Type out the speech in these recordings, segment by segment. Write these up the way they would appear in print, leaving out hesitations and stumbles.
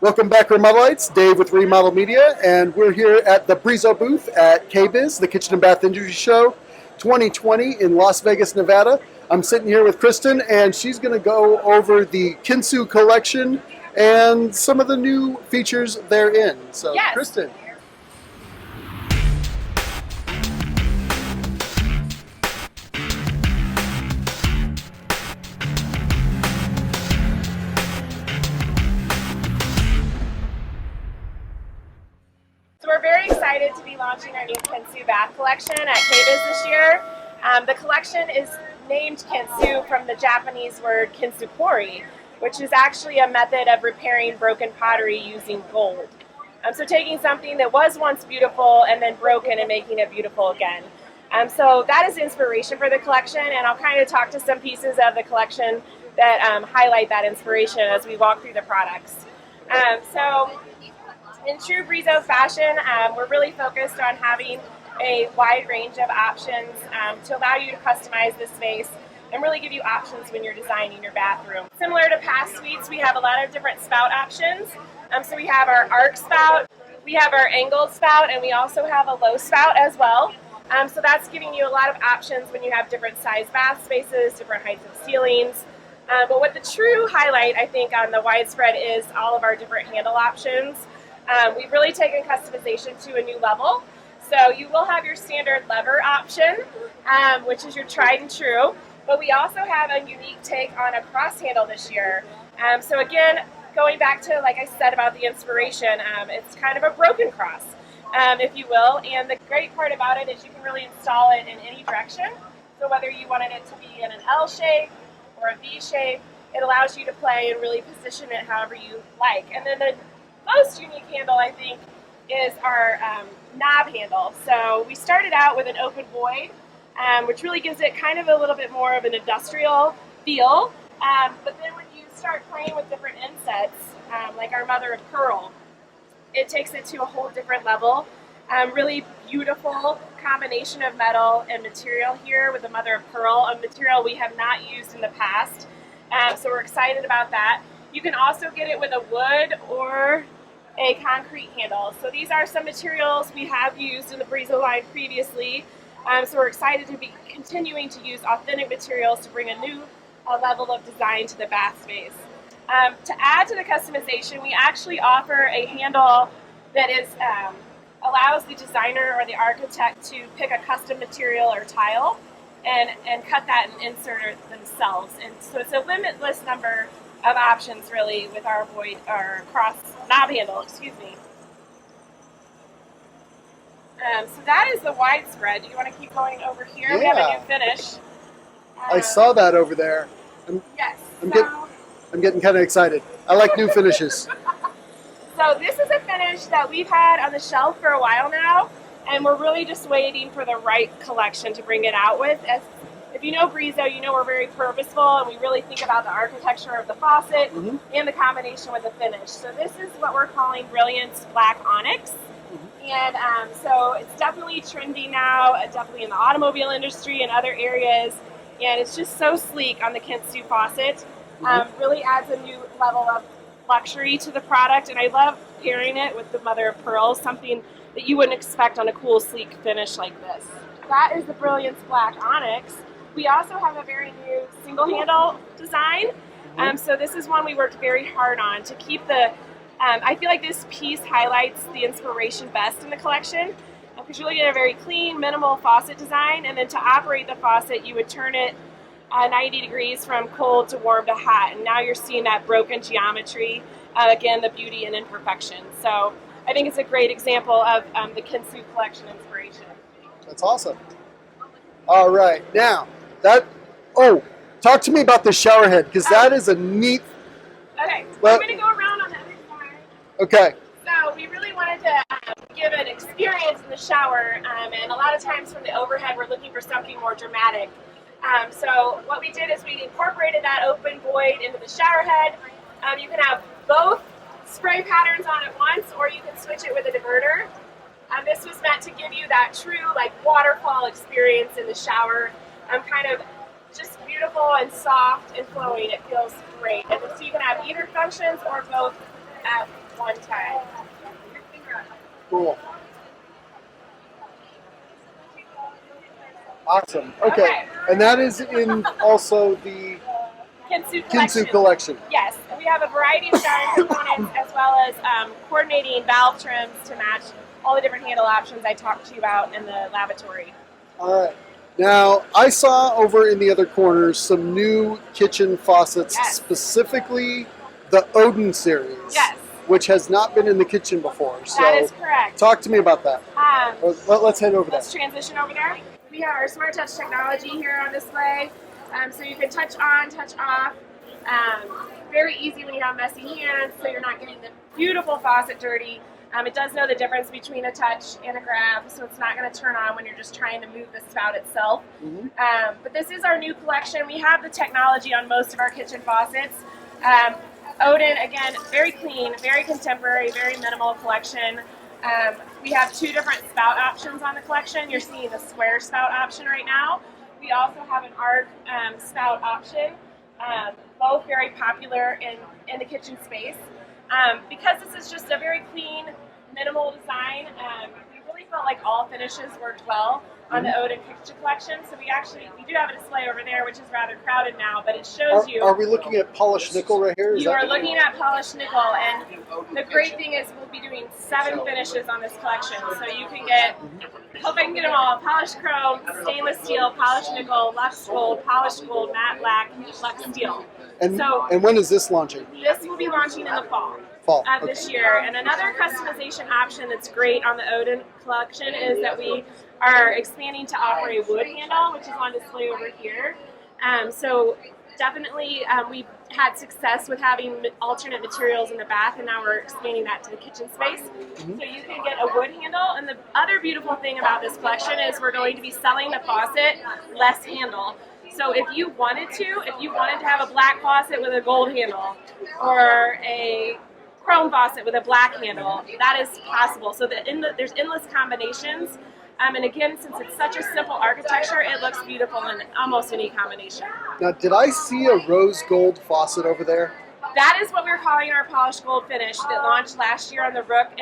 Welcome back, Remodelites. Dave with Remodel Media, and we're here at the Brizo booth at KBIS, the Kitchen and Bath Industry Show 2020 in Las Vegas, Nevada. I'm sitting here with Kristen, and she's going to go over the Kintsu collection and some of the new features therein. So, yes. Kristen. We're very excited to be launching our new Kintsu bath collection at KBIS this year. The collection is named Kintsu from the Japanese word kintsukori, which is actually a method of repairing broken pottery using gold. So taking something that was once beautiful and then broken and making it beautiful again. So that is the inspiration for the collection, and I'll kind of talk to some pieces of the collection that highlight that inspiration as we walk through the products. In true Brizo fashion, we're really focused on having a wide range of options to allow you to customize the space and really give you options when you're designing your bathroom. Similar to past suites, we have a lot of different spout options. So we have our arc spout, we have our angled spout, and we also have a low spout as well. So that's giving you a lot of options when you have different size bath spaces, different heights of ceilings. But what the true highlight, I think, on the widespread is all of our different handle options. We've really taken customization to a new level. So you will have your standard lever option, which is your tried and true, but we also have a unique take on a cross handle this year. So again, going back to, like I said, about the inspiration, it's kind of a broken cross, if you will, and the great part about it is you can really install it in any direction. So whether you wanted it to be in an L shape or a V shape, it allows you to play and really position it however you like. And then the most unique handle, I think, is our knob handle. So we started out with an open void, which really gives it kind of a little bit more of an industrial feel. But then when you start playing with different insets, like our mother of pearl, it takes it to a whole different level. Really beautiful combination of metal and material here with the mother of pearl, a material we have not used in the past. So we're excited about that. You can also get it with a wood or a concrete handle. So these are some materials we have used in the Brizo line previously. So we're excited to be continuing to use authentic materials to bring a new level of design to the bath space. To add to the customization, we actually offer a handle that is allows the designer or the architect to pick a custom material or tile and cut that and insert it themselves. And so it's a limitless number of options really with our void or cross knob handle, excuse me. So that is the widespread. Do you want to keep going over here? Yeah. We have a new finish. I saw that over there. Yes. I'm getting kind of excited. I like new finishes. So this is a finish that we've had on the shelf for a while now, and we're really just waiting for the right collection to bring it out with. If you know Brizo, you know we're very purposeful and we really think about the architecture of the faucet and the combination with the finish. So this is what we're calling Brilliance Black Onyx. And so it's definitely trending now, definitely in the automobile industry and other areas. And it's just so sleek on the Kintsu faucet. Really adds a new level of luxury to the product. And I love pairing it with the mother of pearl, something that you wouldn't expect on a cool, sleek finish like this. That is the Brilliance Black Onyx. We also have a very new single handle design. So this is one we worked very hard on to keep the, I feel like this piece highlights the inspiration best in the collection because you're looking at a very clean, minimal faucet design, and then to operate the faucet, you would turn it 90 degrees from cold to warm to hot, and now you're seeing that broken geometry, again, the beauty and imperfection. So I think it's a great example of the Kintsu collection inspiration. That's awesome. All right, now, talk to me about the shower head, because that is a neat... Okay, I'm going to go around on the other side. Okay. So we really wanted to give an experience in the shower, and a lot of times from the overhead we're looking for something more dramatic. So what we did is we incorporated that open void into the shower head. You can have both spray patterns on at once, or you can switch it with a diverter. This was meant to give you that true waterfall experience in the shower. Kind of just beautiful and soft and flowing. It feels great. And so you can have either functions or both Cool. Awesome. Okay. And that is in also the Kintsu collection. Yes. We have a variety of styling components as well as coordinating valve trims to match all the different handle options I talked to you about in the lavatory. All right. Now, I saw over in the other corners some new kitchen faucets, Yes. specifically the Odin Series, Yes. which has not been in the kitchen before. So That is correct. talk to me about that. Let's head over there. Let's transition over there. We have our Smart Touch technology here on display. So you can touch on, touch off. Very easy when you have messy hands, so you're not getting the beautiful faucet dirty. It does know the difference between a touch and a grab, so it's not going to turn on when you're just trying to move the spout itself. But this is our new collection. We have the technology on most of our kitchen faucets. Odin, again, very clean, very contemporary, very minimal collection. We have two different spout options on the collection. You're seeing the square spout option right now. We also have an arc spout option, both very popular in the kitchen space. Because this is just a very clean, minimal design, we really felt like all finishes worked well on the Odin Kitchen collection. So we do have a display over there, which is rather crowded now, but it shows you. Are we looking at polished nickel right here? You are looking at polished nickel, and the great thing is we'll be doing 7 finishes on this collection. So you can get, hope I can get them all, polished chrome, stainless steel, polished nickel, Lux gold, polished gold, matte black, Lux steel. And when is this launching? This will be launching in the fall. Of this year. And another customization option that's great on the Odin collection is that we are expanding to offer a wood handle, which is on display over here. So definitely we've had success with having alternate materials in the bath, and now we're expanding that to the kitchen space. So you can get a wood handle, and the other beautiful thing about this collection is we're going to be selling the faucet less handle. So if you wanted to have a black faucet with a gold handle, or a chrome faucet with a black handle, that is possible. So there's endless combinations. And again, since it's such a simple architecture, it looks beautiful in almost any combination. Now, did I see a rose gold faucet over there? That is what we're calling our polished gold finish that launched last year on the Rook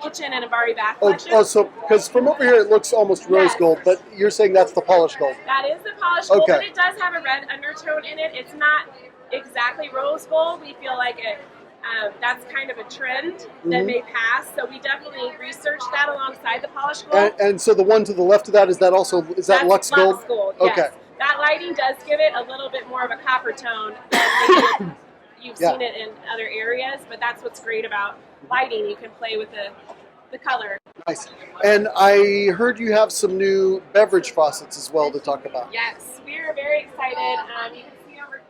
Kitchen and Ambari bath collection. So because from over here it looks almost rose gold, but you're saying that's the polished gold. That is the polished gold, but it does have a red undertone in it. It's not exactly rose gold. We feel like that's kind of a trend that may pass, so we definitely researched that alongside the polished gold. And so the one to the left of that, is that Lux gold? Lux gold, yes. Okay. That lighting does give it a little bit more of a copper tone than maybe you've seen it in other areas, but that's what's great about lighting. You can play with the color. Nice. And I heard you have some new beverage faucets as well to talk about. Yes, we are very excited. You can see over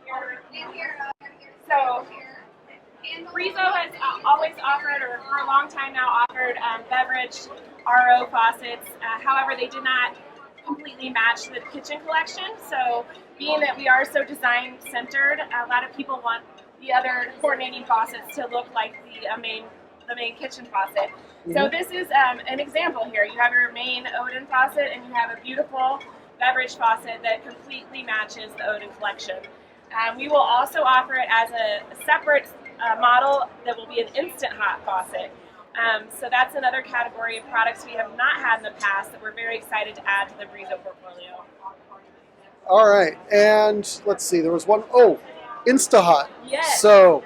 here. So Brizo has always offered, or for a long time now, offered beverage RO faucets. However, they did not completely match the kitchen collection. So being that we are so design centered, a lot of people want the other coordinating faucets to look like the main kitchen faucet. So this is an example here. You have your main Odin faucet, and you have a beautiful beverage faucet that completely matches the Odin collection. We will also offer it as a separate model that will be an InstaHot faucet. So that's another category of products we have not had in the past that we're very excited to add to the Brizo portfolio. All right, and let's see, there was one, InstaHot. Yes. So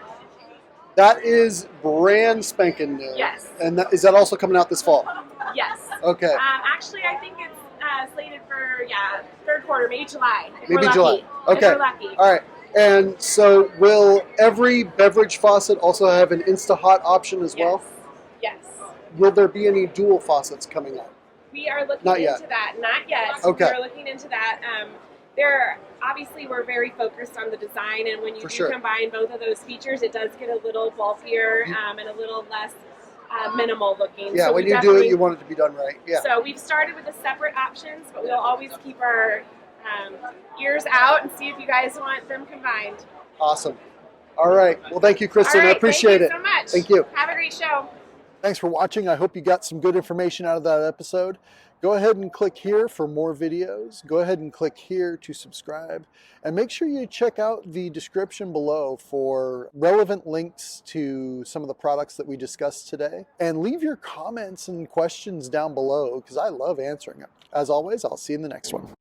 that is brand spanking new. Yes. And is that also coming out this fall? Yes. Okay. Actually, I think it's slated for, third quarter, maybe July. Maybe July. Okay. If we're lucky. All right. And so will every beverage faucet also have an InstaHot option as well? Yes. Will there be any dual faucets coming out? We are looking into that. Not yet. Okay. We are looking into that. Obviously, we're very focused on the design, and when you combine both of those features, it does get a little bulkier and a little less minimal looking. Yeah, so when you do it, you want it to be done right. Yeah. So we've started with the separate options, but we'll always keep our ears out and see if you guys want them combined. Awesome. All right. Well, thank you, Kristen. All right, I appreciate it. Thank you so much. Thank you. Have a great show. Thanks for watching. I hope you got some good information out of that episode. Go ahead and click here for more videos. Go ahead and click here to subscribe. And make sure you check out the description below for relevant links to some of the products that we discussed today. And leave your comments and questions down below because I love answering them. As always, I'll see you in the next one.